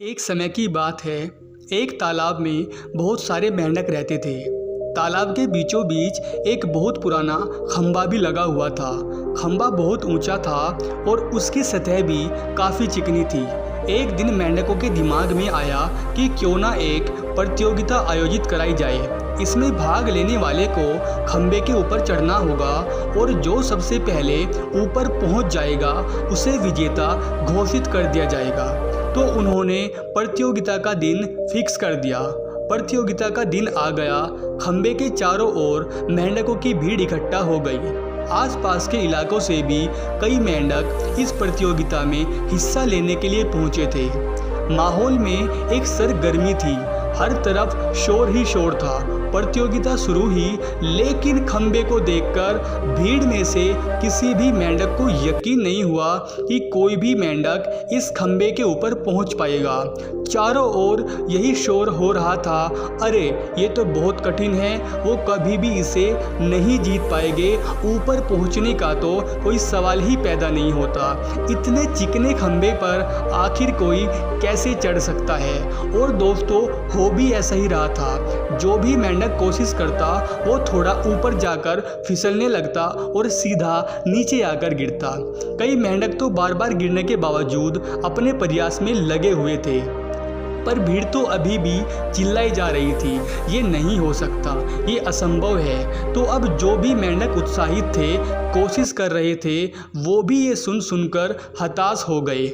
एक समय की बात है। एक तालाब में बहुत सारे मेंढक रहते थे। तालाब के बीचों बीच एक बहुत पुराना खंबा भी लगा हुआ था। खंबा बहुत ऊंचा था और उसकी सतह भी काफ़ी चिकनी थी। एक दिन मेंढकों के दिमाग में आया कि क्यों ना एक प्रतियोगिता आयोजित कराई जाए। इसमें भाग लेने वाले को खंबे के ऊपर चढ़ना होगा और जो सबसे पहले ऊपर पहुंच जाएगा उसे विजेता घोषित कर दिया जाएगा। तो उन्होंने प्रतियोगिता का दिन फिक्स कर दिया। प्रतियोगिता का दिन आ गया। खंबे के चारों ओर मेंढकों की भीड़ इकट्ठा हो गई। आसपास के इलाकों से भी कई मेंढक इस प्रतियोगिता में हिस्सा लेने के लिए पहुंचे थे। माहौल में एक सरगर्मी थी। हर तरफ शोर ही शोर था। प्रतियोगिता शुरू हुई, लेकिन खंबे को देखकर भीड़ में से किसी भी मेंढक को यकीन नहीं हुआ कि कोई भी मेंढक इस खंबे के ऊपर पहुंच पाएगा। चारों ओर यही शोर हो रहा था, अरे ये तो बहुत कठिन है, वो कभी भी इसे नहीं जीत पाएंगे, ऊपर पहुंचने का तो कोई सवाल ही पैदा नहीं होता। इतने चिकने खंबे पर आखिर कोई कैसे चढ़ सकता है। और दोस्तों, हो भी ऐसा ही रहा था। जो भी मेंढक कोशिश करता वो थोड़ा ऊपर जाकर फिसलने लगता और सीधा नीचे आकर गिरता। कई मेंढक तो बार बार गिरने के बावजूद अपने प्रयास में लगे हुए थे, पर भीड़ तो अभी भी चिल्लाई जा रही थी, ये नहीं हो सकता, ये असंभव है। तो अब जो भी मेंढक उत्साहित थे, कोशिश कर रहे थे, वो भी ये सुन सुनकर हताश हो गए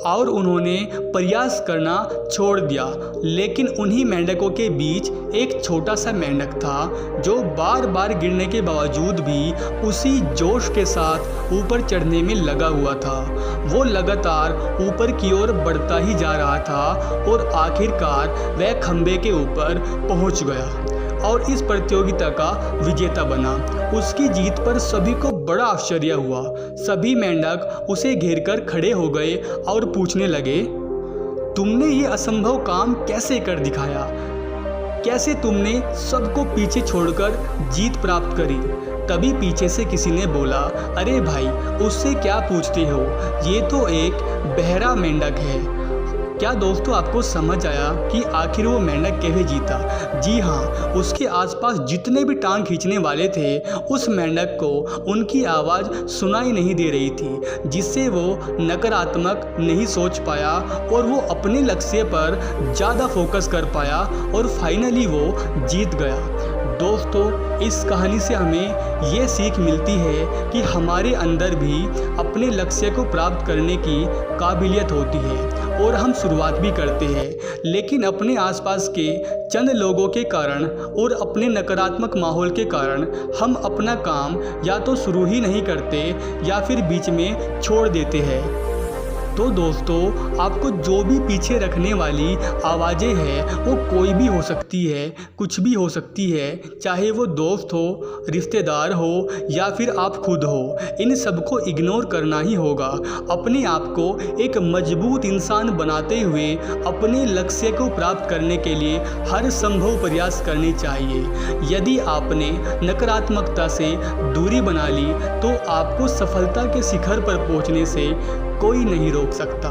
और उन्होंने प्रयास करना छोड़ दिया। लेकिन उन्हीं मेंढकों के बीच एक छोटा सा मेंढक था जो बार बार गिरने के बावजूद भी उसी जोश के साथ ऊपर चढ़ने में लगा हुआ था। वो लगातार ऊपर की ओर बढ़ता ही जा रहा था और आखिरकार वह खंबे के ऊपर पहुंच गया और इस प्रतियोगिता का विजेता बना। उसकी जीत पर सभी को बड़ा आश्चर्य हुआ। सभी मेंढक उसे घेरकर खड़े हो गए और पूछने लगे, तुमने ये असंभव काम कैसे कर दिखाया? कैसे तुमने सबको पीछे छोड़कर जीत प्राप्त करी? तभी पीछे से किसी ने बोला, अरे भाई, उससे क्या पूछते हो, ये तो एक बहरा मेंढक है। क्या दोस्तों आपको समझ आया कि आखिर वो मेंढक कैसे जीता? जी हाँ, उसके आसपास जितने भी टांग खींचने वाले थे, उस मेंढक को उनकी आवाज़ सुनाई नहीं दे रही थी, जिससे वो नकारात्मक नहीं सोच पाया और वो अपने लक्ष्य पर ज़्यादा फोकस कर पाया और फाइनली वो जीत गया। दोस्तों, इस कहानी से हमें ये सीख मिलती है कि हमारे अंदर भी अपने लक्ष्य को प्राप्त करने की काबिलियत होती है और हम शुरुआत भी करते हैं, लेकिन अपने आसपास के चंद लोगों के कारण और अपने नकारात्मक माहौल के कारण हम अपना काम या तो शुरू ही नहीं करते या फिर बीच में छोड़ देते हैं। तो दोस्तों, आपको जो भी पीछे रखने वाली आवाज़ें हैं वो कोई भी हो सकती है, कुछ भी हो सकती है, चाहे वो दोस्त हो, रिश्तेदार हो या फिर आप खुद हो, इन सबको इग्नोर करना ही होगा। अपने आप को एक मजबूत इंसान बनाते हुए अपने लक्ष्य को प्राप्त करने के लिए हर संभव प्रयास करने चाहिए। यदि आपने नकारात्मकता से दूरी बना ली तो आपको सफलता के शिखर पर पहुंचने से कोई नहीं रोक सकता।